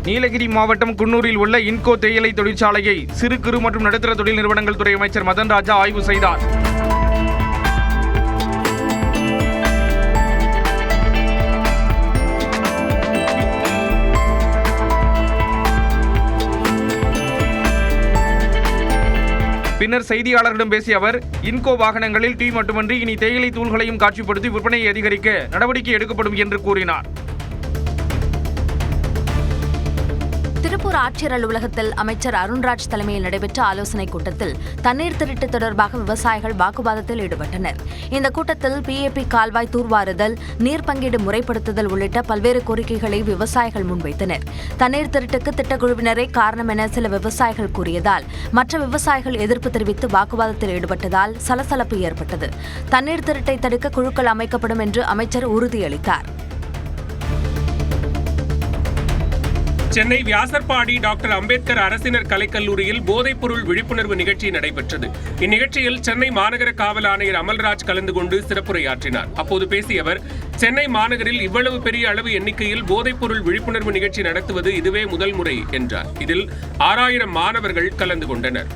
நீலகிரி மாவட்டம் குன்னூரில் உள்ள இன்கோ தேயிலை தொழிற்சாலையை சிறு குறு மற்றும் நடுத்தர தொழில் நிறுவனங்கள் துறை அமைச்சர் மதன் ராஜா ஆய்வு செய்தார். பின்னர் செய்தியாளர்களிடம் பேசிய அவர், இன்கோ வாகனங்களில் டீ மட்டுமின்றி இனி தேயிலை தூள்களையும் காட்சிப்படுத்தி விற்பனையை அதிகரிக்க நடவடிக்கை எடுக்கப்படும் என்று கூறினார். திருப்பூர் ஆட்சியர் அலுவலகத்தில் அமைச்சர் அருண்ராஜ் தலைமையில் நடைபெற்ற ஆலோசனைக் கூட்டத்தில் தண்ணீர் திருட்டு தொடர்பாக விவசாயிகள் வாக்குவாதத்தில் ஈடுபட்டனர். இந்த கூட்டத்தில் PAP கால்வாய் தூர்வாறுதல், நீர் பங்கீடு முறைப்படுத்துதல் உள்ளிட்ட பல்வேறு கோரிக்கைகளை விவசாயிகள் முன்வைத்தனர். தண்ணீர் திருட்டுக்கு திட்டக்குழுவினரே காரணம் என சில விவசாயிகள் கூறியதால் மற்ற விவசாயிகள் எதிர்ப்பு தெரிவித்து வாக்குவாதத்தில் ஈடுபட்டதால் சலசலப்பு ஏற்பட்டது. தண்ணீர் திருட்டை தடுக்க குழுக்கள் அமைக்கப்படும் என்று அமைச்சர் உறுதியளித்தார். சென்னை வியாசர்பாடி டாக்டர் அம்பேத்கர் அரசினர் கலைக்கல்லூரியில் போதைப்பொருள் விழிப்புணர்வு நிகழ்ச்சி நடைபெற்றது. இந்நிகழ்ச்சியில் சென்னை மாநகர காவல் ஆணையர் அமல்ராஜ் கலந்து கொண்டு சிறப்புரையாற்றினார். அப்போது பேசிய அவர், சென்னை மாநகரில் இவ்வளவு பெரிய அளவு எண்ணிக்கையில் போதைப்பொருள் விழிப்புணர்வு நிகழ்ச்சி நடத்துவது இதுவே முதல் முறை என்றார். இதில் 6000 மாணவர்கள் கலந்து கொண்டனர்.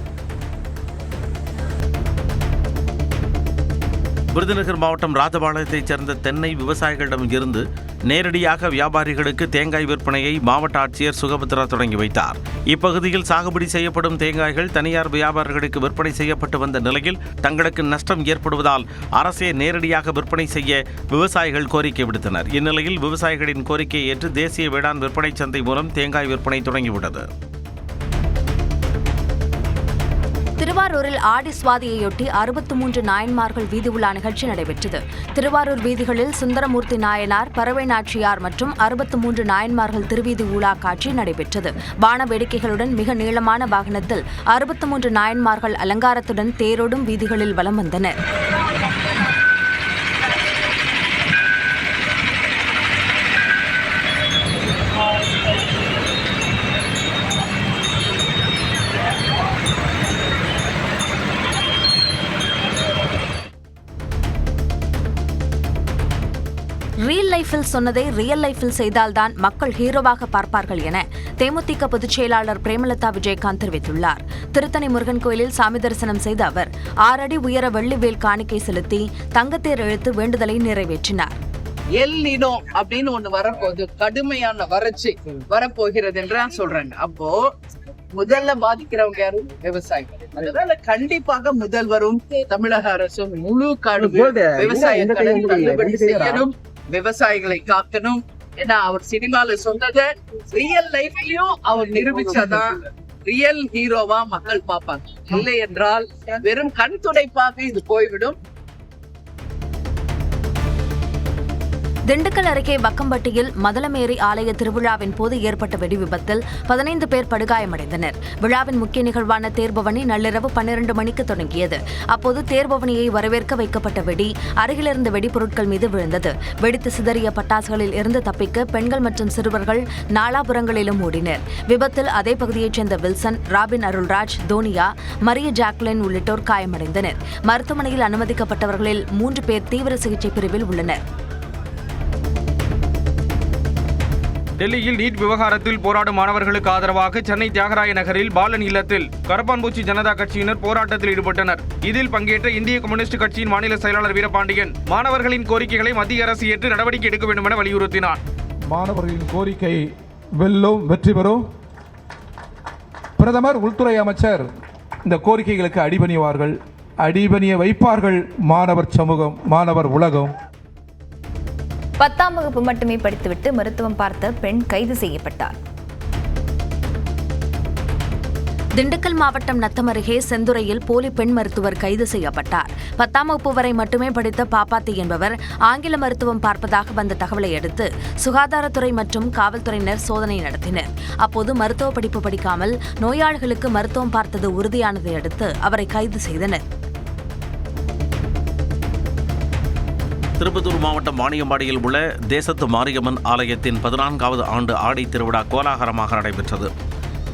விருதுநகர் மாவட்டம் ராஜபாளையத்தைச் சேர்ந்த தென்னை விவசாயிகளிடம் இருந்து நேரடியாக வியாபாரிகளுக்கு தேங்காய் விற்பனையை மாவட்ட ஆட்சியர் சுகபத்ரா தொடங்கி வைத்தார். இப்பகுதியில் சாகுபடி செய்யப்படும் தேங்காய்கள் தனியார் வியாபாரிகளுக்கு விற்பனை செய்யப்பட்டு வந்த நிலையில் தங்களுக்கு நஷ்டம் ஏற்படுவதால் அரசே நேரடியாக விற்பனை செய்ய விவசாயிகள் கோரிக்கை விடுத்தனர். இந்நிலையில் விவசாயிகளின் கோரிக்கையை ஏற்று தேசிய வேளாண் விற்பனை சந்தை மூலம் தேங்காய் விற்பனை தொடங்கிவிட்டது. திருவாரூரில் ஆடி சுவாதியையொட்டி 63 நாயன்மார்கள் வீதி உலா நிகழ்ச்சி நடைபெற்றது. திருவாரூர் வீதிகளில் சுந்தரமூர்த்தி நாயனார், பறவை நாச்சியார் மற்றும் 63 நாயன்மார்கள் திருவீதி உலா காட்சி நடைபெற்றது. வான வேடிக்கைகளுடன் மிக நீளமான வாகனத்தில் 63 நாயன்மார்கள் அலங்காரத்துடன் தேரோடும் வீதிகளில் வலம் வந்தனர். ரியல் லைஃபில் சொன்னதை ரியல் லைஃபில் செய்தால்தான் மக்கள் ஹீரோவாக பார்ப்பார்கள் என தேமுதிக பொதுச் செயலாளர் பிரேமலதா விஜயகாந்த் தெரிவித்துள்ளார். திருத்தணி முருகன் கோயிலில் சாமி தரிசனம் செய்த அவர் 6 அடி உயர வெள்ளிவேல் காணிக்கை செலுத்தி தங்கத்தேர் இழுத்து வேண்டுதலை நிறைவேற்றினார். எல் நினோ அப்படின்னு ஒண்ணு வரப்போகுது, கடுமையான வறட்சி வரப்போகிறது என்று சொல்றாங்க. அப்போ முதல்ல பாதிக்கிறவங்க யாரும் விவசாயிகள். அதனால கண்டிப்பாக முதல்வரும் தமிழக அரசும் முழு விவசாயிகளை தள்ளுபடி செய்யணும், விவசாயிகளை காக்கணும். ஏன்னா அவர் சினிமால சொன்னதை ரியல் லைஃப்லயும் அவர் நிரூபிச்சாதான் ரியல் ஹீரோவா மக்கள் பார்ப்பாங்க. இல்லை என்றால் வெறும் கண் துடைப்பாக இது போய்விடும். திண்டுக்கல் அருகே வக்கம்பட்டியில் மதலமேரி ஆலய திருவிழாவின் போது ஏற்பட்ட வெடி விபத்தில் 15 பேர் படுகாயமடைந்தனர். விழாவின் முக்கிய நிகழ்வான தேர்பவனி நள்ளிரவு 12 மணிக்கு தொடங்கியது. அப்போது தேர்பவனியை வரவேற்க வைக்கப்பட்ட வெடி அருகிலிருந்த வெடிப்பொருட்கள் மீது விழுந்தது. வெடித்து சிதறிய பட்டாசுகளில் இருந்து தப்பிக்க பெண்கள் மற்றும் சிறுவர்கள் நாலாபுரங்களிலும் ஓடினர். விபத்தில் அதே பகுதியைச் சேர்ந்த Wilson, Robin Arulraj, Thoniya, Maria Jacqueline உள்ளிட்டோர் காயமடைந்தனர். மருத்துவமனையில் அனுமதிக்கப்பட்டவர்களில் 3 பேர் தீவிர சிகிச்சை பிரிவில் உள்ளனர். டெல்லியில் நீட் விவகாரத்தில் போராடும் மாணவர்களுக்கு ஆதரவாக சென்னை தியாகராய நகரில் பாலன் இல்லத்தில் கரப்பான்பூச்சி ஜனதா கட்சியினர் போராட்டத்தில் ஈடுபட்டனர். இதில் பங்கேற்ற இந்திய கம்யூனிஸ்ட் கட்சியின் மாநில செயலாளர் வீரபாண்டியன் மாணவர்களின் கோரிக்கைகளை மத்திய அரசு ஏற்று நடவடிக்கை எடுக்க வேண்டும் என வலியுறுத்தினார். மாணவர்களின் கோரிக்கை வெல்லும், வெற்றி பெறும். பிரதமர், உள்துறை அமைச்சர் இந்த கோரிக்கைகளுக்கு அடிபணிவார்கள், அடிபணிய வைப்பார்கள் மாணவர் சமூகம், மாணவர் உலகம். 10ஆம் வகுப்பு மட்டுமே படித்துவிட்டு மருத்துவம் பார்த்த பெண் கைது செய்யப்பட்டார். திண்டுக்கல் மாவட்டம் நத்தம் அருகே செந்துறையில் போலி பெண் மருத்துவர் கைது செய்யப்பட்டார். 10ஆம் வகுப்பு வரை மட்டுமே படித்த பாப்பாத்தி என்பவர் ஆங்கில மருத்துவம் பார்ப்பதாக வந்த தகவலை அடுத்து சுகாதாரத்துறை மற்றும் காவல்துறையினர் சோதனை நடத்தினர். அப்போது மருத்துவ படிப்பு படிக்காமல் நோயாளிகளுக்கு மருத்துவம் பார்த்தது உறுதியானதை அடுத்து அவரை கைது செய்தனர். திருப்பத்தூர் மாவட்டம் வாணியம்பாடியில் உள்ள தேசத்து மாரியம்மன் ஆலயத்தின் 14வது ஆண்டு ஆடி திருவிழா கோலாகலமாக நடைபெற்றது.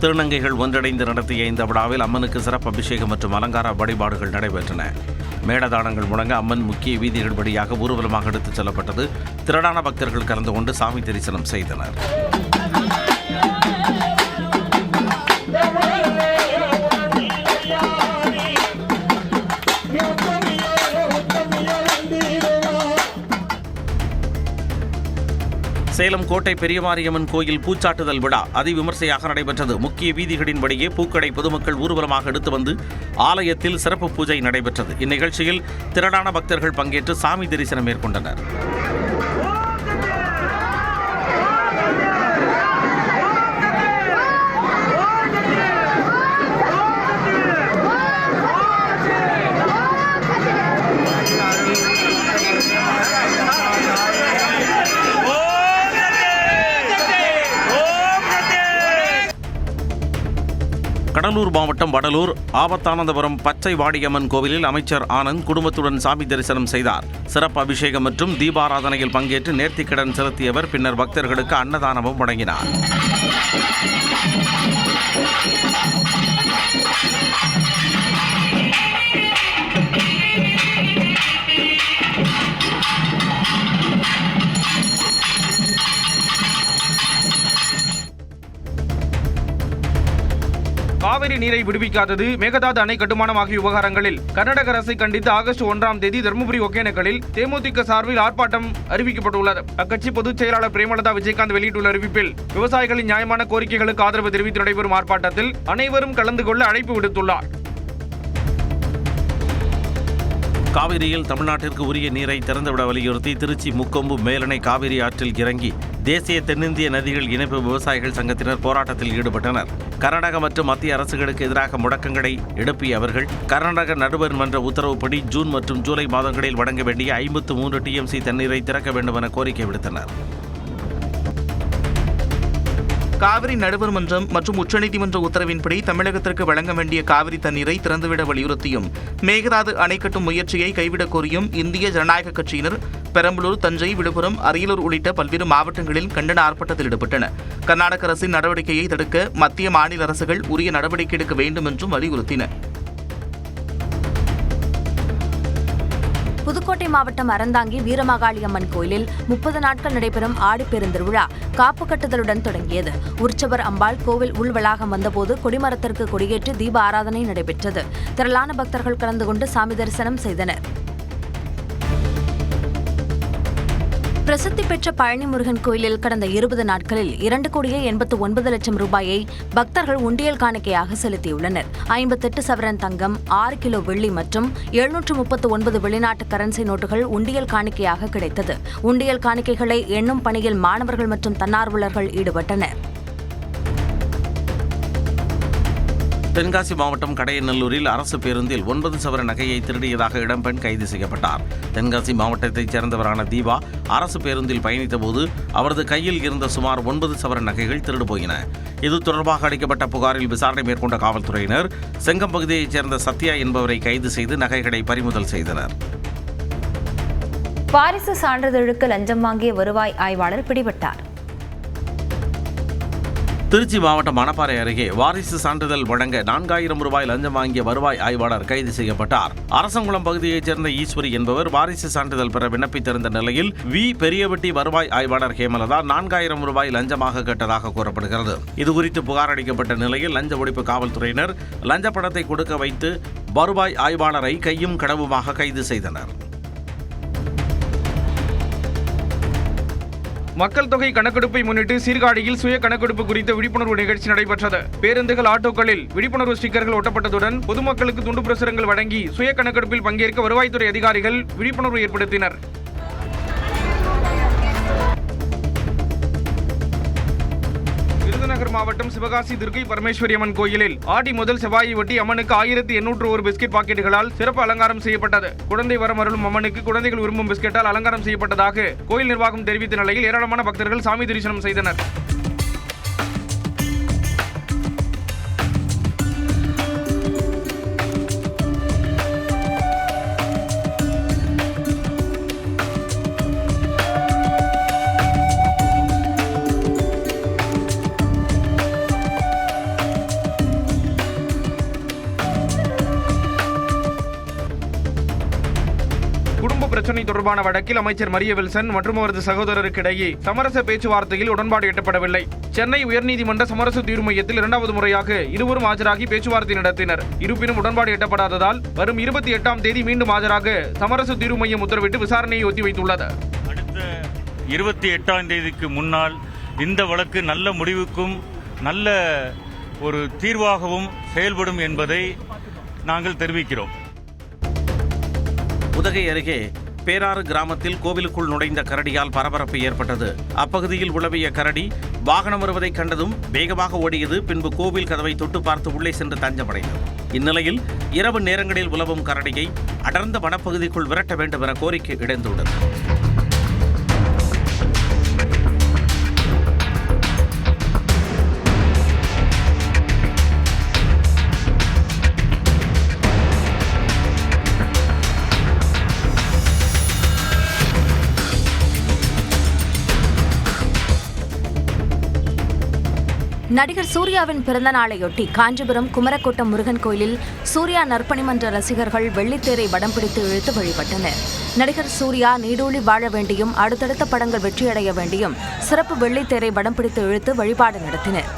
திருநங்கைகள் ஒன்றிணைந்து நடத்திய இந்த விழாவில் அம்மனுக்கு சிறப்பு அபிஷேகம் மற்றும் அலங்கார வழிபாடுகள் நடைபெற்றன. மேளதாளங்கள் முழங்க அம்மன் முக்கிய வீதிகள் வழியாக ஊர்வலமாக எடுத்துச் செல்லப்பட்டது. திரளான பக்தர்கள் கலந்து கொண்டு சாமி தரிசனம் செய்தனர். சேலம் கோட்டை பெரியமாரியம்மன் கோயில் பூச்சாட்டுதல் விழா அதிவிமர்சையாக நடைபெற்றது. முக்கிய வீதிகளின்படியே பூக்களை பொதுமக்கள் ஊர்வலமாக எடுத்து வந்து ஆலயத்தில் சிறப்பு பூஜை நடைபெற்றது. இந்நிகழ்ச்சியில் திரளான பக்தர்கள் பங்கேற்று சாமி தரிசனம் மேற்கொண்டனர். கடலூர் மாவட்டம் வடலூர் ஆபத்தானந்தபுரம் பச்சை வாடியம்மன் கோவிலில் அமைச்சர் ஆனந்த் குடும்பத்துடன் சாமி தரிசனம் செய்தார். சிறப்பு அபிஷேகம் மற்றும் தீபாராதனையில் பங்கேற்று நேர்த்திக்கடன் செலுத்தியவர் பின்னர் பக்தர்களுக்கு அன்னதானமும் வழங்கினார். காவிரி நீரை விடுவிக்காதது, மேகதாது அணை கட்டுமானம் ஆகிய விவகாரங்களில் கர்நாடக அரசை கண்டித்து ஆகஸ்ட் 1ஆம் தேதி தருமபுரி ஒகேனக்கலில் தேமுதிக சார்பில் ஆர்ப்பாட்டம் அறிவிக்கப்பட்டுள்ளது. அக்கட்சி பொதுச் செயலாளர் பிரேமலதா விஜயகாந்த் வெளியிட்டுள்ள அறிவிப்பில் விவசாயிகளின் நியாயமான கோரிக்கைகளுக்கு ஆதரவு தெரிவித்து நடைபெறும் ஆர்ப்பாட்டத்தில் அனைவரும் கலந்து கொள்ள அழைப்பு விடுத்துள்ளார். காவிரியில் தமிழ்நாட்டிற்கு உரிய நீரை திறந்துவிட வலியுறுத்தி திருச்சி முக்கொம்பு மேலணை காவிரி ஆற்றில் இறங்கி தேசிய தென்னிந்திய நதிகள் இணைப்பு விவசாயிகள் சங்கத்தினர் போராட்டத்தில் ஈடுபட்டனர். கர்நாடக மற்றும் மத்திய அரசுகளுக்கு எதிராக முழக்கங்களை எழுப்பிய அவர்கள் கர்நாடக நடுவர் மன்ற உத்தரவுப்படி ஜூன் மற்றும் ஜூலை மாதங்களில் வழங்க வேண்டிய 53 TMC தண்ணீரை திறக்க வேண்டும் என கோரிக்கை விடுத்தனர். காவிரி நடுவர் மன்றம் மற்றும் உச்சநீதிமன்ற உத்தரவின்படி தமிழகத்திற்கு வழங்க வேண்டிய காவிரி தண்ணீரை திறந்துவிட வலியுறுத்தியும் மேகதாது அணை கட்டும் முயற்சியை கைவிடக் கோரியும் இந்திய ஜனநாயக கட்சியினர் பெரம்பலூர், தஞ்சை, விழுப்புரம், அரியலூர் உள்ளிட்ட பல்வேறு மாவட்டங்களில் கண்டன ஆர்ப்பாட்டத்தில் ஈடுபட்டனர். கர்நாடக அரசின் நடவடிக்கையை தடுக்க மத்திய, மாநில அரசுகள் உரிய நடவடிக்கை எடுக்க வேண்டும் என்றும் வலியுறுத்தினர். புதுக்கோட்டை மாவட்டம் அறந்தாங்கி வீரமாகாளி அம்மன் கோயிலில் 30 நாட்கள் நடைபெறும் ஆடிப்பெருந்திருவிழா காப்பு கட்டுதலுடன் தொடங்கியது. உற்சவர் அம்பாள் கோவில் உள்வளாகம் வந்தபோது கொடிமரத்திற்கு கொடியேற்றி தீப ஆராதனை நடைபெற்றது. திரளான பக்தர்கள் கலந்து கொண்டு சாமி தரிசனம் செய்தனர். பிரசித்தி பெற்ற பழனி முருகன் கோயிலில் கடந்த 20 நாட்களில் 2,89,00,000 ரூபாயை பக்தர்கள் உண்டியல் காணிக்கையாக செலுத்தியுள்ளனர். 58 சவரன் தங்கம், 6 கிலோ வெள்ளி மற்றும் 739 வெளிநாட்டு கரன்சி நோட்டுகள் உண்டியல் காணிக்கையாக கிடைத்தது. உண்டியல் காணிக்கைகளை எண்ணும் பணியில் மாணவர்கள் மற்றும் தன்னார்வலர்கள் ஈடுபட்டனர். தென்காசி மாவட்டம் கடையநல்லூரில் அரசு பேருந்தில் 9 சவர நகையை திருடியதாக இளம்பெண் கைது செய்யப்பட்டார். தென்காசி மாவட்டத்தைச் சேர்ந்தவரான தீபா அரசு பேருந்தில் பயணித்தபோது அவரது கையில் இருந்த சுமார் 9 சவர நகைகள் திருடு போயின. இது தொடர்பாக அளிக்கப்பட்ட புகாரில் விசாரணை மேற்கொண்ட காவல்துறையினர் செங்கம் பகுதியைச் சேர்ந்த சத்யா என்பவரை கைது செய்து நகைகளை பறிமுதல் செய்தனர். வாரிசு சான்றிதழுக்கு லஞ்சம் வாங்கிய வருவாய் ஆய்வாளர் பிடிபட்டார். திருச்சி மாவட்டம் மணப்பாறை அருகே வாரிசு சான்றிதழ் வழங்க 4000 ரூபாய் லஞ்சம் வாங்கிய வருவாய் ஆய்வாளர் கைது செய்யப்பட்டார். அரசங்குளம் பகுதியைச் சேர்ந்த ஈஸ்வரி என்பவர் வாரிசு சான்றிதழ் பெற விண்ணப்பித்திருந்த நிலையில் பெரியவட்டி வருவாய் ஆய்வாளர் ஹேமலதா 4000 ரூபாய் லஞ்சமாக கேட்டதாக கூறப்படுகிறது. இதுகுறித்து புகார் அளிக்கப்பட்ட நிலையில் லஞ்ச ஒழிப்பு காவல்துறையினர் லஞ்ச பணத்தை கொடுக்க வைத்து வருவாய் ஆய்வாளரை கையும் களவுமாக கைது செய்தனர். மக்கள் தொகை கணக்கெடுப்பை முன்னிட்டு சீர்காழியில் சுய கணக்கெடுப்பு குறித்த விழிப்புணர்வு நிகழ்ச்சி நடைபெற்றது. பேருந்துகள், ஆட்டோக்களில் விழிப்புணர்வு ஸ்டிக்கர்கள் ஒட்டப்பட்டதுடன் பொதுமக்களுக்கு துண்டு பிரசுரங்கள் வழங்கி சுய கணக்கெடுப்பில் பங்கேற்க வருவாய்த்துறை அதிகாரிகள் விழிப்புணர்வு ஏற்படுத்தினர். விருதுநகர் மாவட்டம் சிவகாசி துர்க்கை பரமேஸ்வரி அம்மன் கோயிலில் ஆடி முதல் செவ்வாயை ஒட்டி அம்மனுக்கு 1801 பிஸ்கெட் பாக்கெட்டுகளால் சிறப்பு அலங்காரம் செய்யப்பட்டது. குழந்தை வரமருளும் அம்மனுக்கு குழந்தைகள் விரும்பும் பிஸ்கெட்டால் அலங்காரம் செய்யப்பட்டதாக கோயில் நிர்வாகம் தெரிவித்த நிலையில் ஏராளமான பக்தர்கள் சாமி தரிசனம் செய்தனர். குடும்ப பிரச்சனை தொடர்பான வழக்கில் அமைச்சர் மரிய வில்சன் மற்றும் அவரது சகோதரருக்கு இடையே சமரச பேச்சுவார்த்தையில் உடன்பாடு எட்டப்படவில்லை. சென்னை உயர்நீதிமன்ற சமரச தீர்வு மையத்தில் 2வது முறையாக இருவரும் ஆஜராகி பேச்சுவார்த்தை நடத்தினர். இருப்பினும் உடன்பாடு எட்டப்படாததால் வரும் 28ஆம் தேதி மீண்டும் ஆஜராக சமரச தீர்வு மையம் உத்தரவிட்டு விசாரணையை ஒத்திவைத்துள்ளது. 28ஆம் தேதிக்கு முன்னால் இந்த வழக்கு நல்ல முடிவுக்கும் நல்ல ஒரு தீர்வாகவும் செயல்படும் என்பதை நாங்கள் தெரிவிக்கிறோம். உதகை அருகே பேராறு கிராமத்தில் கோவிலுக்குள் நுழைந்த கரடியால் பரபரப்பு ஏற்பட்டது. அப்பகுதியில் உலவிய கரடி வாகனம் வருவதைக் கண்டதும் வேகமாக ஓடியது. பின்பு கோவில் கதவை தொட்டு பார்த்து உள்ளே சென்று தஞ்சமடைந்தது. இந்நிலையில் இரவு நேரங்களில் உலவும் கரடியை அடர்ந்த வனப்பகுதிக்குள் விரட்ட வேண்டும் என கோரிக்கை எழுந்துள்ளது. நடிகர் சூர்யாவின் பிறந்த நாளையொட்டி காஞ்சிபுரம் குமரக்கோட்டம் முருகன் கோயிலில் சூர்யா நற்பணி மன்ற ரசிகர்கள் வெள்ளித்தேரை வடம் பிடித்து இழுத்து வழிபட்டனர். நடிகர் சூர்யா நீடூழி வாழ வேண்டியும் அடுத்தடுத்த படங்கள் வெற்றியடைய வேண்டியும் சிறப்பு வெள்ளித்தேரை வடம் பிடித்து இழுத்து வழிபாடு நடத்தினர்.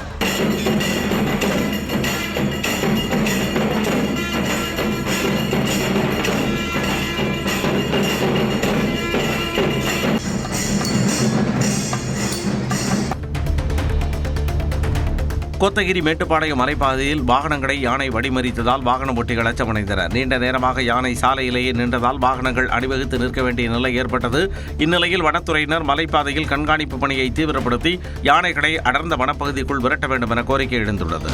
கோத்தகிரி மேட்டுப்பாளையம் மலைப்பாதையில் வாகனங்களை யானை வழிமறித்ததால் வாகன ஓட்டிகள் அச்சமடைந்தனர். நீண்ட நேரமாக யானை சாலையிலேயே நின்றதால் வாகனங்கள் அணிவகுத்து நிற்க வேண்டிய நிலை ஏற்பட்டது. இந்நிலையில் வனத்துறையினர் மலைப்பாதையில் கண்காணிப்பு பணியை தீவிரப்படுத்தி யானைகளை அடர்ந்த வனப்பகுதிக்குள் விரட்ட வேண்டும் என கோரிக்கை எழுந்துள்ளது.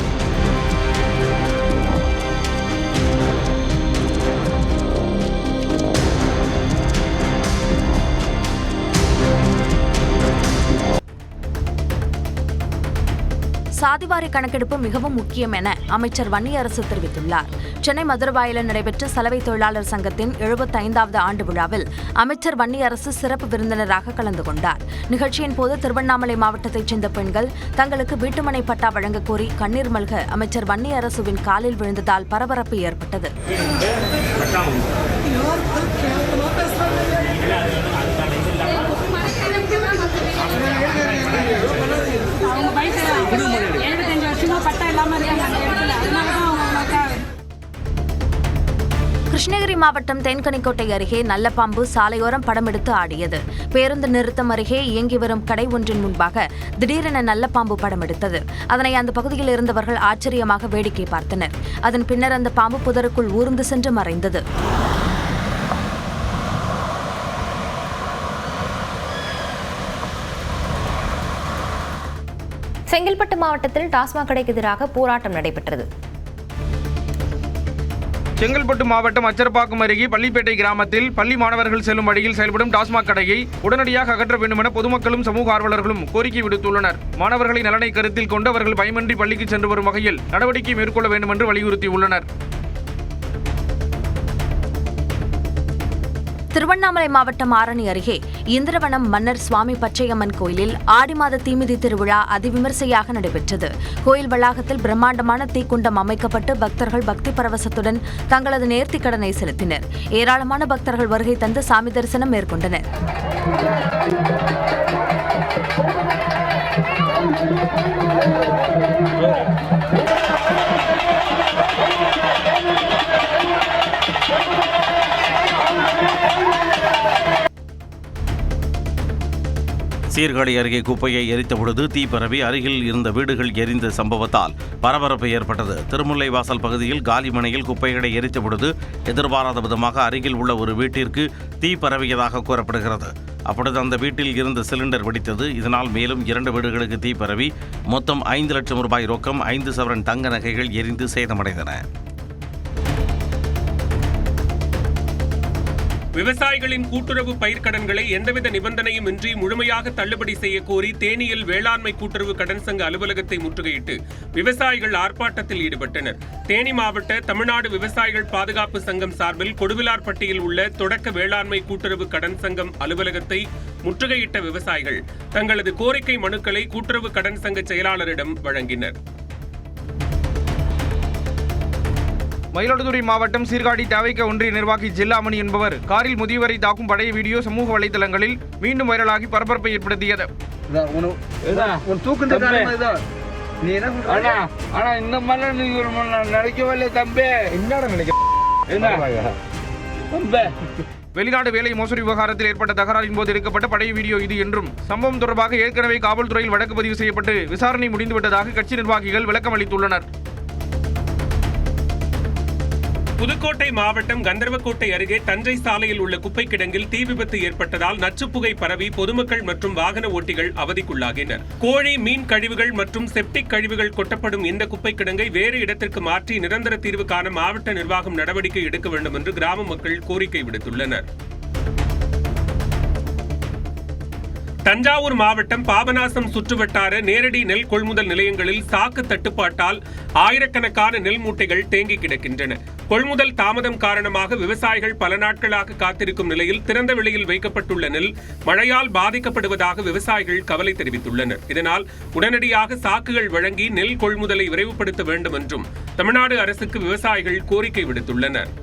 சாதிவாரி கணக்கெடுப்பு மிகவும் முக்கியம் என அமைச்சர் வன்னியரசு தெரிவித்துள்ளார். சென்னை மதுரவாயலில் நடைபெற்ற சலவை தொழிலாளர் சங்கத்தின் 75வது ஆண்டு விழாவில் அமைச்சர் வன்னியரசு சிறப்பு விருந்தினராக கலந்து கொண்டார். நிகழ்ச்சியின் போது திருவண்ணாமலை மாவட்டத்தைச் சேர்ந்த பெண்கள் தங்களுக்கு வீட்டுமனை பட்டா வழங்க கோரி கண்ணீர் மல்க அமைச்சர் வன்னியரசுவின் காலில் விழுந்ததால் பரபரப்பு ஏற்பட்டது. கிருஷ்ணகிரி மாவட்டம் தேன்கனிக்கோட்டை அருகே நல்லபாம்பு சாலையோரம் படம் எடுத்து ஆடியது. பேருந்து நிறுத்தம் அருகே இயங்கி வரும் கடை ஒன்றின் முன்பாக திடீரென நல்லபாம்பு படம் எடுத்தது. அதனை அந்த பகுதியில் இருந்தவர்கள் ஆச்சரியமாக வேடிக்கை பார்த்தனர். அதன் பின்னர் அந்த பாம்பு புதருக்குள் ஊர்ந்து சென்று மறைந்தது. செங்கல்பட்டு மாவட்டத்தில் டாஸ்மாக் கடைக்கு எதிராக போராட்டம் நடைபெற்றது. செங்கல்பட்டு மாவட்டம் அச்சரப்பாக்கம் அருகே பள்ளிப்பேட்டை கிராமத்தில் பள்ளி மாணவர்கள் செல்லும் வழியில் செயல்படும் டாஸ்மாக் கடையை உடனடியாக அகற்ற வேண்டும் என பொதுமக்களும் சமூக ஆர்வலர்களும் கோரிக்கை விடுத்துள்ளனர். மாணவர்களின் நலனை கருத்தில் கொண்டு அவர்கள் பயமின்றி பள்ளிக்கு சென்று வரும் வகையில் நடவடிக்கை மேற்கொள்ள வேண்டும் என்று வலியுறுத்தியுள்ளனர். திருவண்ணாமலை மாவட்டம் ஆரணி அருகே இந்திரவனம் மன்னர் சுவாமி பச்சையம்மன் கோயிலில் ஆடி மாத தீமிதி திருவிழா அதிவிமரிசையாக நடைபெற்றது. கோயில் வளாகத்தில் பிரம்மாண்டமான தீக்குண்டம் அமைக்கப்பட்டு பக்தர்கள் பக்தி பரவசத்துடன் தங்களது நேர்த்திக் கடனை செலுத்தினர். ஏராளமான பக்தர்கள் வருகை தந்து சாமி தரிசனம் மேற்கொண்டனர். சீர்காழி அருகே குப்பையை எரித்த பொழுது தீ பரவி அருகில் இருந்த வீடுகள் எரிந்த சம்பவத்தால் பரபரப்பு ஏற்பட்டது. திருமுல்லைவாசல் பகுதியில் காலிமனையில் குப்பைகளை எரித்த பொழுது எதிர்பாராத விதமாக அருகில் உள்ள ஒரு வீட்டிற்கு தீ பரவியதாக கூறப்படுகிறது. அப்பொழுது அந்த வீட்டில் இருந்த சிலிண்டர் வெடித்தது. இதனால் மேலும் 2 வீடுகளுக்கு தீ பரவி மொத்தம் 5 லட்சம் ரூபாய் ரொக்கம், 5 சவரன் தங்க நகைகள் எரிந்து சேதமடைந்தன. விவசாயிகளின் கூட்டுறவு பயிர்க்கடன்களை எந்தவித நிபந்தனையும் இன்றி முழுமையாக தள்ளுபடி செய்ய கோரி தேனியில் வேளாண்மை கூட்டுறவு கடன் சங்க அலுவலகத்தை முற்றுகையிட்டு விவசாயிகள் ஆர்ப்பாட்டத்தில் ஈடுபட்டனர். தேனி மாவட்ட தமிழ்நாடு விவசாயிகள் பாதுகாப்பு சங்கம் சார்பில் கொடுவிலார்பட்டியில் உள்ள தொடக்க வேளாண்மை கூட்டுறவு கடன் சங்கம் அலுவலகத்தை முற்றுகையிட்ட விவசாயிகள் தங்களது கோரிக்கை மனுக்களை கூட்டுறவு கடன் சங்க செயலாளரிடம் வழங்கினர். மயிலாடுதுறை மாவட்டம் சீர்காழி தவிக ஒன்றிய நிர்வாகி ஜில்லாமணி என்பவர் காரில் முதியவரை தாக்கும் பழைய வீடியோ சமூக வலைதளங்களில் மீண்டும் வைரலாகி பரபரப்பை ஏற்படுத்தியது. வெளிநாடு வேலை மோசடி விவகாரத்தில் ஏற்பட்ட தகராறின் போது எடுக்கப்பட்ட பழைய வீடியோ இது என்றும் சம்பவம் தொடர்பாக ஏற்கனவே காவல்துறையில் வழக்கு பதிவு செய்யப்பட்டு விசாரணை முடிந்துவிட்டதாக கட்சி நிர்வாகிகள் விளக்கம் அளித்துள்ளனர். புதுக்கோட்டை மாவட்டம் கந்தர்வக்கோட்டை அருகே தஞ்சை சாலையில் உள்ள குப்பை கிடங்கில் தீ விபத்து ஏற்பட்டதால் நச்சுப்புகை பரவி பொதுமக்கள் மற்றும் வாகன ஓட்டிகள் அவதிக்குள்ளாகினர். கோழி, மீன் கழிவுகள் மற்றும் செப்டிக் கழிவுகள் கொட்டப்படும் இந்த குப்பை கிடங்கை வேறு இடத்திற்கு மாற்றி நிரந்தர தீர்வு காண மாவட்ட நிர்வாகம் நடவடிக்கை எடுக்க வேண்டும் என்று கிராம மக்கள் கோரிக்கை விடுத்துள்ளனர். தஞ்சாவூர் மாவட்டம் பாபநாசம் சுற்றுவட்டார நேரடி நெல் கொள்முதல் நிலையங்களில் சாக்கு தட்டுப்பாட்டால் ஆயிரக்கணக்கான நெல் மூட்டைகள் தேங்கி கிடக்கின்றன. கொள்முதல் தாமதம் காரணமாக விவசாயிகள் பல நாட்களாக காத்திருக்கும் நிலையில் திறந்த வெளியில் வைக்கப்பட்டுள்ள நெல் மழையால் பாதிக்கப்படுவதாக விவசாயிகள் கவலை தெரிவித்துள்ளனர். இதனால் உடனடியாக சாக்குகள் வழங்கி நெல் கொள்முதலை விரைவுபடுத்த வேண்டும் என்றும் தமிழ்நாடு அரசுக்கு விவசாயிகள் கோரிக்கை விடுத்துள்ளனர்.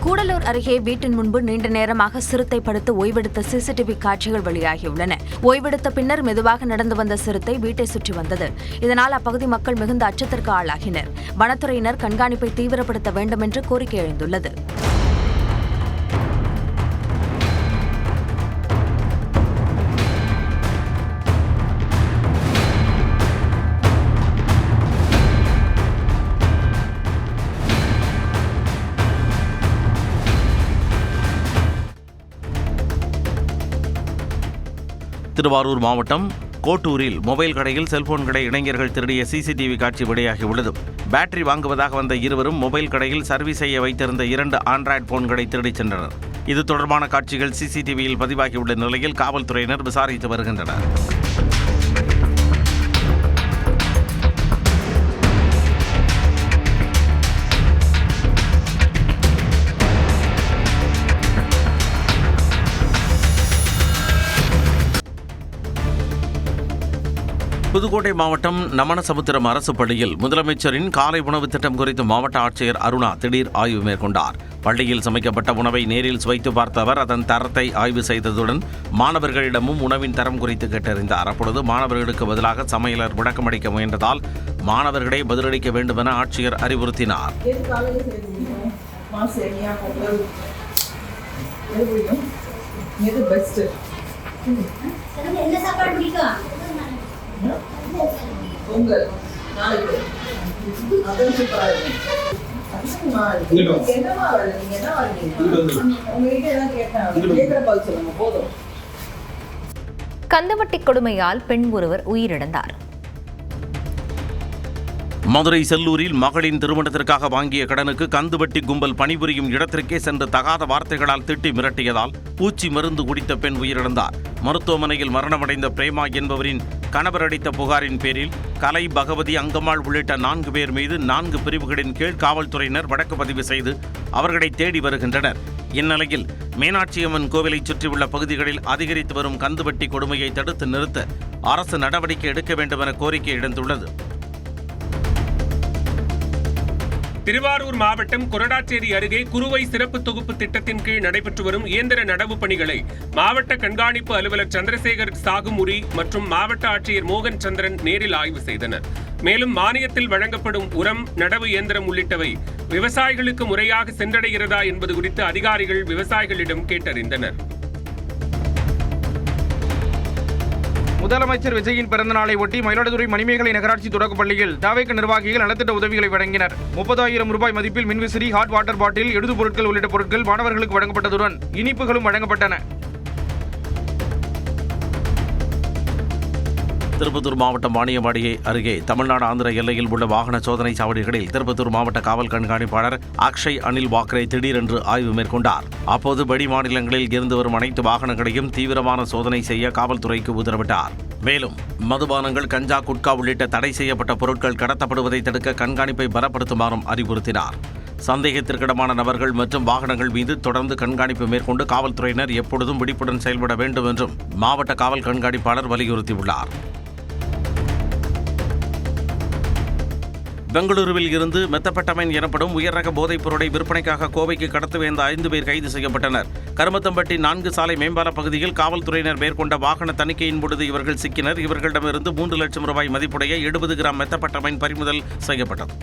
கூடலூர் அருகே வீட்டின் முன்பு நீண்ட நேரமாக சிறுத்தை படுத்து ஓய்வெடுத்த சிசிடிவி காட்சிகள் வெளியாகியுள்ளன. ஓய்வெடுத்த பின்னர் மெதுவாக நடந்து வந்த சிறுத்தை வீட்டை சுற்றி வந்தது. இதனால் அப்பகுதி மக்கள் மிகுந்த அச்சத்திற்கு ஆளாகினர். வனத்துறையினர் கண்காணிப்பை தீவிரப்படுத்த வேண்டும் என்று கோரிக்கை எழுந்துள்ளது. திருவாரூர் மாவட்டம் கோட்டூரில் மொபைல் கடையில் செல்போன் கடை இளைஞர்கள் திருடிய சிசிடிவி காட்சி வெளியாகியுள்ளது. பேட்டரி வாங்குவதாக வந்த இருவரும் மொபைல் கடையில் சர்வீஸ் செய்ய வைத்திருந்த 2 ஆண்ட்ராய்டு போன்களை திருடிச் சென்றனர். இது தொடர்பான காட்சிகள் சிசிடிவியில் பதிவாகியுள்ள நிலையில் காவல்துறையினர் விசாரித்து வருகின்றனர். புதுக்கோட்டை மாவட்டம் நமனசமுத்திரம் அரசு பள்ளியில் முதலமைச்சரின் காலை உணவு திட்டம் குறித்து மாவட்ட ஆட்சியர் அருணா திடீர் ஆய்வு மேற்கொண்டார். பள்ளியில் சமைக்கப்பட்ட உணவை நேரில் சுவைத்து பார்த்த அவர் அதன் தரத்தை ஆய்வு செய்ததுடன் மாணவர்களிடமும் உணவின் தரம் குறித்து கேட்டறிந்தார். அப்பொழுது மாணவர்களுக்கு பதிலாக சமையலர் விளக்கமளிக்க முயன்றதால் மாணவர்களே பதிலளிக்க வேண்டும் என ஆட்சியர் அறிவுறுத்தினார். கந்துவட்டி கொடுமையால் பெண் ஒருவர் உயிரிழந்தார். மதுரை செல்லூரில் மகளின் திருமணத்திற்காக வாங்கிய கடனுக்கு கந்துவட்டி கும்பல் பணிபுரியும் இடத்திற்கே சென்று தகாத வார்த்தைகளால் திட்டி மிரட்டியதால் பூச்சி மருந்து குடித்த பெண் உயிரிழந்தார். மருத்துவமனையில் மரணமடைந்த பிரேமா என்பவரின் கணவர் அளித்த புகாரின் பேரில் கலை, பகவதி, அங்கம்மாள் உள்ளிட்ட 4 பேர் மீது 4 பிரிவுகளின் கீழ் காவல்துறையினர் வழக்கு பதிவு செய்து அவர்களை தேடி வருகின்றனர். இந்நிலையில் மீனாட்சியம்மன் கோவிலை சுற்றியுள்ள பகுதிகளில் அதிகரித்து வரும் கந்துவட்டி கொடுமையை தடுத்து நிறுத்த அரசு நடவடிக்கை எடுக்க வேண்டும் என கோரிக்கை எழுந்துள்ளது. திருவாரூர் மாவட்டம் கொரடாச்சேரி அருகே குறுவை சிறப்பு தொகுப்பு திட்டத்தின் கீழ் நடைபெற்று வரும் இயந்திர நடவு பணிகளை மாவட்ட கண்காணிப்பு அலுவலர் சந்திரசேகர் சாகுமுரி மற்றும் மாவட்ட ஆட்சியர் மோகன் சந்திரன் நேரில் ஆய்வு செய்தனர். மேலும் மானியத்தில் வழங்கப்படும் உரம், நடவு இயந்திரம் உள்ளிட்டவை விவசாயிகளுக்கு முறையாக சென்றடைகிறதா என்பது குறித்து அதிகாரிகள் விவசாயிகளிடம் கேட்டறிந்தனர். முதலமைச்சர் விஜயின் பிறந்தநாளை ஒட்டி மயிலாடுதுறை மணிமேகலை நகராட்சி தொடக்கப்பள்ளியில் தாவேக நிர்வாகிகள் நலத்திட்ட உதவிகளை வழங்கினர். 30,000 ரூபாய் மதிப்பில் மின்விசிறி, ஹாட் வாட்டர் பாட்டில், எழுது பொருட்கள் உள்ளிட்ட பொருட்கள் மாணவர்களுக்கு வழங்கப்பட்டதுடன் இனிப்புகளும் வழங்கப்பட்டன. திருப்பத்தூர் மாவட்டம் வாணியம்பாடி அருகே தமிழ்நாடு ஆந்திர எல்லையில் உள்ள வாகன சோதனை சாவடிகளில் திருப்பத்தூர் மாவட்ட காவல் கண்காணிப்பாளர் அக்ஷய் அனில் வாக்ரே திடீரென்று ஆய்வு மேற்கொண்டார். அப்போது வெளி மாநிலங்களில் இருந்து வரும் அனைத்து வாகனங்களையும் தீவிரமான சோதனை செய்ய காவல்துறைக்கு உத்தரவிட்டார். மேலும் மதுபானங்கள், கஞ்சா, குட்கா உள்ளிட்ட தடை செய்யப்பட்ட பொருட்கள் கடத்தப்படுவதை தடுக்க கண்காணிப்பை பலப்படுத்துமாறும் அறிவுறுத்தினார். சந்தேகத்திற்கிடமான நபர்கள் மற்றும் வாகனங்கள் மீது தொடர்ந்து கண்காணிப்பு மேற்கொண்டு காவல்துறையினர் எப்பொழுதும் விழிப்புடன் செயல்பட வேண்டும் என்றும் மாவட்ட காவல் கண்காணிப்பாளர் வலியுறுத்தியுள்ளார். பெங்களூருவில் இருந்து மெத்தபெட்டமைன் எனப்படும் உயர்ரக போதைப் பொருளை விற்பனைக்காக கோவைக்கு கடத்த வந்த 5 பேர் கைது செய்யப்பட்டனர். கருமத்தம்பட்டி 4 சாலை மேம்பால பகுதியில் காவல்துறையினர் மேற்கொண்ட வாகன தணிக்கையின் பொழுது இவர்கள் சிக்கினர். இவர்களிடமிருந்து 3 லட்சம் ரூபாய் மதிப்புடைய 70 கிராம் மெத்தபெட்டமைன் பறிமுதல் செய்யப்பட்டது.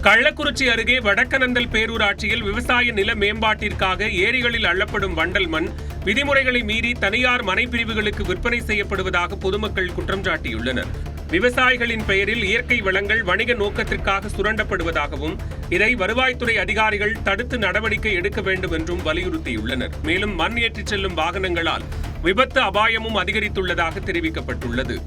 கள்ளக்குறிச்சி அருகே வடக்கநந்தல் பேரூராட்சியில் விவசாய நில மேம்பாட்டிற்காக ஏரிகளில் அள்ளப்படும் வண்டல் மண் விதிமுறைகளை மீறி தனியார் மனைப்பிரிவுகளுக்கு விற்பனை செய்யப்படுவதாக பொதுமக்கள் குற்றம் சாட்டியுள்ளனர். விவசாயிகளின் பெயரில் இயற்கை வளங்கள் வணிக நோக்கத்திற்காக சுரண்டப்படுவதாகவும் இதை வருவாய்த்துறை அதிகாரிகள் தடுத்து நடவடிக்கை எடுக்க வேண்டும் என்றும் வலியுறுத்தியுள்ளனர். மேலும் மண் ஏற்றிச் செல்லும் வாகனங்களால் விபத்து அபாயமும் அதிகரித்துள்ளதாக தெரிவிக்கப்பட்டுள்ளது.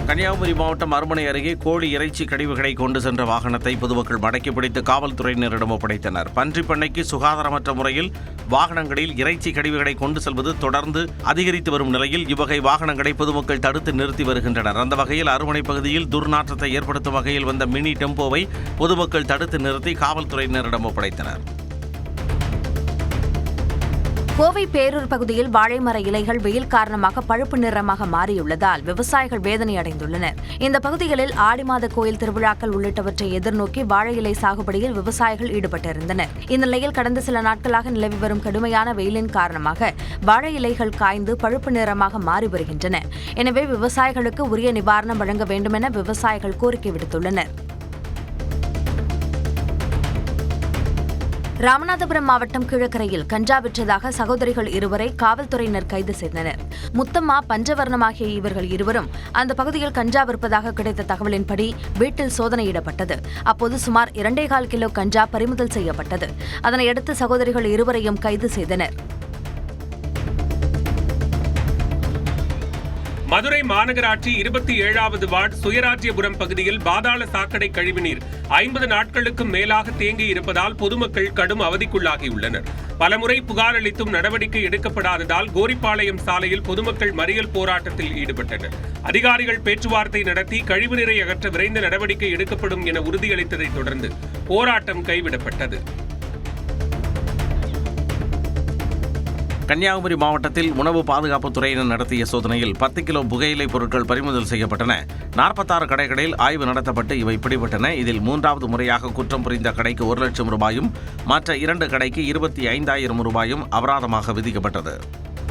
கன்னியாகுமரி மாவட்டம் அருமனை அருகே கோழி இறைச்சி கழிவுகளை கொண்டு சென்ற வாகனத்தை பொதுமக்கள் மடக்கி பிடித்து காவல்துறையினரிடம் ஒப்படைத்தனர். பன்றிப் பண்ணைக்கு சுகாதாரமற்ற முறையில் வாகனங்களில் இறைச்சி கழிவுகளை கொண்டு செல்வது தொடர்ந்து அதிகரித்து வரும் நிலையில் இவ்வகை வாகனங்களை பொதுமக்கள் தடுத்து நிறுத்தி வருகின்றனர். அந்த வகையில் அருமனை பகுதியில் துர்நாற்றத்தை ஏற்படுத்தும் வகையில் வந்த மினி டெம்போவை பொதுமக்கள் தடுத்து நிறுத்தி காவல்துறையினரிடம் ஒப்படைத்தனர். கோவை பேரூர் பகுதியில் வாழைமர இலைகள் வெயில் காரணமாக பழுப்பு நிறமாக மாறியுள்ளதால் விவசாயிகள் வேதனை அடைந்துள்ளனர். இந்த பகுதிகளில் ஆடி மாத கோயில் திருவிழாக்கள் உள்ளிட்டவற்றை எதிர்நோக்கி வாழை இலை சாகுபடியில் விவசாயிகள் ஈடுபட்டிருந்தனர். இந்நிலையில் கடந்த சில நாட்களாக நிலவி வரும் கடுமையான வெயிலின் காரணமாக வாழை இலைகள் காய்ந்து பழுப்பு நிறமாக மாறி வருகின்றன. எனவே விவசாயிகளுக்கு உரிய நிவாரணம் வழங்க வேண்டுமென விவசாயிகள் கோரிக்கை விடுத்துள்ளனர். ராமநாதபுரம் மாவட்டம் கீழக்கரையில் கஞ்சா விற்றதாக சகோதரிகள் இருவரை காவல்துறையினர் கைது செய்தனர். முத்தம்மா, பஞ்சவர்ணம் ஆகிய இவர்கள் இருவரும் அந்த பகுதியில் கஞ்சா விற்பதாக கிடைத்த தகவலின்படி வீட்டில் சோதனையிடப்பட்டது. அப்போது சுமார் 2.25 கிலோ கஞ்சா பறிமுதல் செய்யப்பட்டது. அதனையடுத்து சகோதரிகள் இருவரையும் கைது செய்தனர். மதுரை மாநகராட்சி 27வது வார்டு சுயராஜ்யபுரம் பகுதியில் பாதாள சாக்கடை கழிவுநீர் 50 நாட்களுக்கும் மேலாக தேங்கி இருப்பதால் பொதுமக்கள் கடும் அவதிக்குள்ளாகியுள்ளனர். பலமுறை புகார் அளித்தும் நடவடிக்கை எடுக்கப்படாததால் கோரிப்பாளையம் சாலையில் பொதுமக்கள் மறியல் போராட்டத்தில் ஈடுபட்டனர். அதிகாரிகள் பேச்சுவார்த்தை நடத்தி கழிவுநீரை அகற்ற விரைந்து நடவடிக்கை எடுக்கப்படும் என உறுதியளித்ததைத் தொடர்ந்து போராட்டம் கைவிடப்பட்டது. கன்னியாகுமரி மாவட்டத்தில் உணவு பாதுகாப்புத் துறையினர் நடத்திய சோதனையில் 10 கிலோ புகையிலை பொருட்கள் பறிமுதல் செய்யப்பட்டன. 46 கடைகளில் ஆய்வு நடத்தப்பட்டு இவை பிடிபட்டன. இதில் 3வது முறையாக குற்றம் புரிந்த கடைக்கு 1 லட்சம் ரூபாயும் மற்ற 2 கடைக்கு 25,000 ரூபாயும் அபராதமாக விதிக்கப்பட்டது.